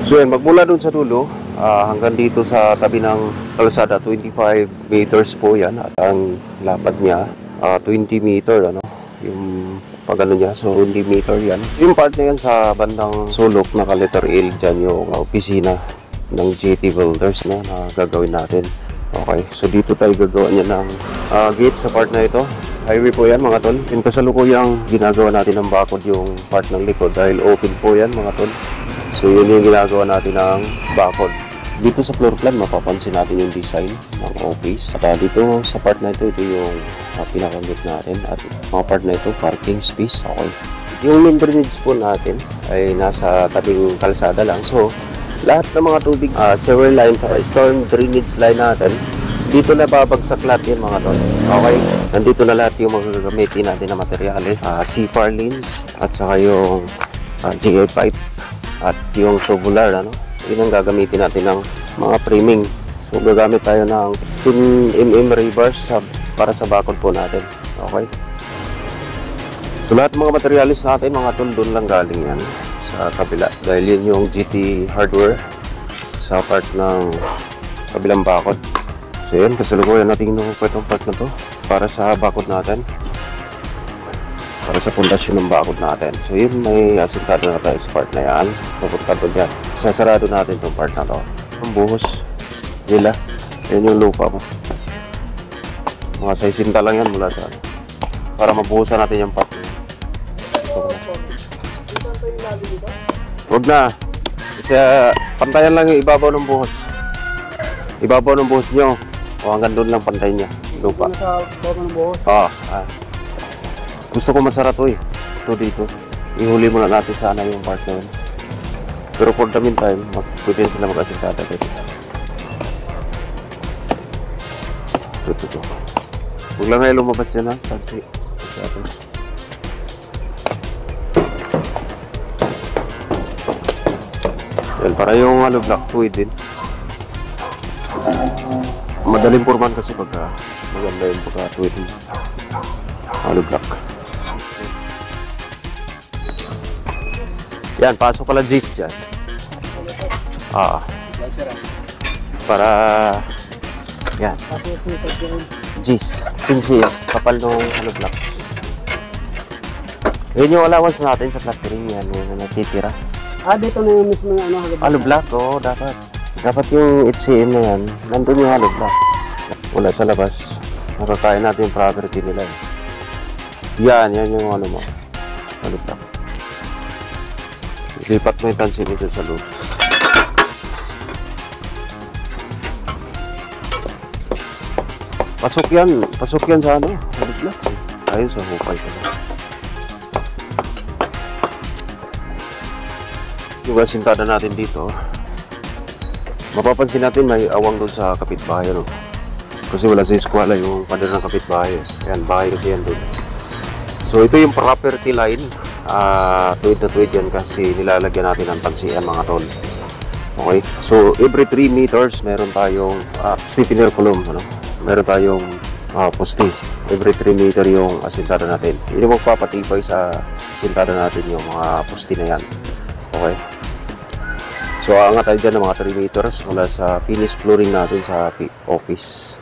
So yan, magmula dun sa dulo hanggang dito sa tabi ng kalsada, 25 meters po yan. At ang lapad niya, 20 meter, ano, yung pagano niya. So 20 meter yan. Yung part na yan sa bandang sulok, naka letter L dyan yung opisina ng JT Builders, no, na gagawin natin. Okay, so dito tayo gagawa niya ng gate sa part na ito. Highway po yan mga tol. Yung kasalukuyang ginagawa natin ng bakod yung part ng likod dahil open po yan mga tol. So yun yung ginagawa natin ng bakod. Dito sa floor plan mapapansin natin yung design ng office. At dito sa part na ito, ito yung pinakamit natin. At mga part na ito, parking space. Okay. Yung main drainage po natin ay nasa tabing kalsada lang. So lahat ng mga tubig, sewer line at storm drainage line natin, dito na babagsak lahat yun mga tol. Okay. Nandito na lahat yung mga gagamitin natin na materyales. C-par lines at saka yung GA pipe. At yung tubular, ano, yun ang gagamitin natin ng mga framing. So gagamit tayo ng 10mm rebars para sa bakod po natin. Okay. So lahat ng mga materialis natin mga tol, doon lang galing yan sa kabila. Dahil yun yung GT hardware sa part ng kabilang bakod. So yun, kasalukuyan natin yung itong part na to para sa bakod natin. Para sa pundasyon ng bakod natin. So yun, may asintado na tayo sa part na yan. Papunta doon yan. Sasarado natin itong part na to. Ang buhos nila, yan yung lupa mo. Mga saisinta lang yan mula sa para mabuhusan natin yung part. Huwag na. Kasi pantayan lang yung ibabaw ng buhos. Ibabaw ng buhos nyo. O hanggang doon lang pantay niya. Lupa. Gusto ko masara to eh. Ito dito. Ihuli muna natin sana yung part na yun. Pero for the meantime, pwede sila mag-asintada dito. Ito. Huwag lang ngayon lumabas yan ha. Stansi. Yan, para yung block tuwid din. Madaling purman kasi pagka maganda yung pagka tuwid din. Block. Yan, pasok pala G's dyan. Para yan. G's. 15 kapal ng blocks. Yun yung allowance natin sa plastering. Yan, yung natitira. Dito na yung mismo yung block, oo, dapat. Dapat yung HCM na yan, nandun yung hollow blocks. Wala sa labas. Nakakain natin yung property nila. Yan yung ano mo. Hollow block. Lipat mo yung tansin dito sa loob. Pasok yan sa ano, hollow blocks eh. Ayun sa hukay ko. Yung asintada natin dito, mapapansin natin may awang doon sa kapitbahay, no? Kasi wala sa eskwela yung pader ng kapitbahay. Ayan, bahay kasi yan doon. So ito yung property line. Tuwid na tuwid yan kasi nilalagyan natin ng tagsian mga tol. Okay, so every 3 meters meron tayong stiffener column, ano? Meron tayong poste. Every 3 meter yung asintada natin. Yun yung magpapatibay sa asintada natin yung mga poste na yan. Okay, so aangat tayo dyan ng mga 3 meters mula sa finish flooring natin sa office.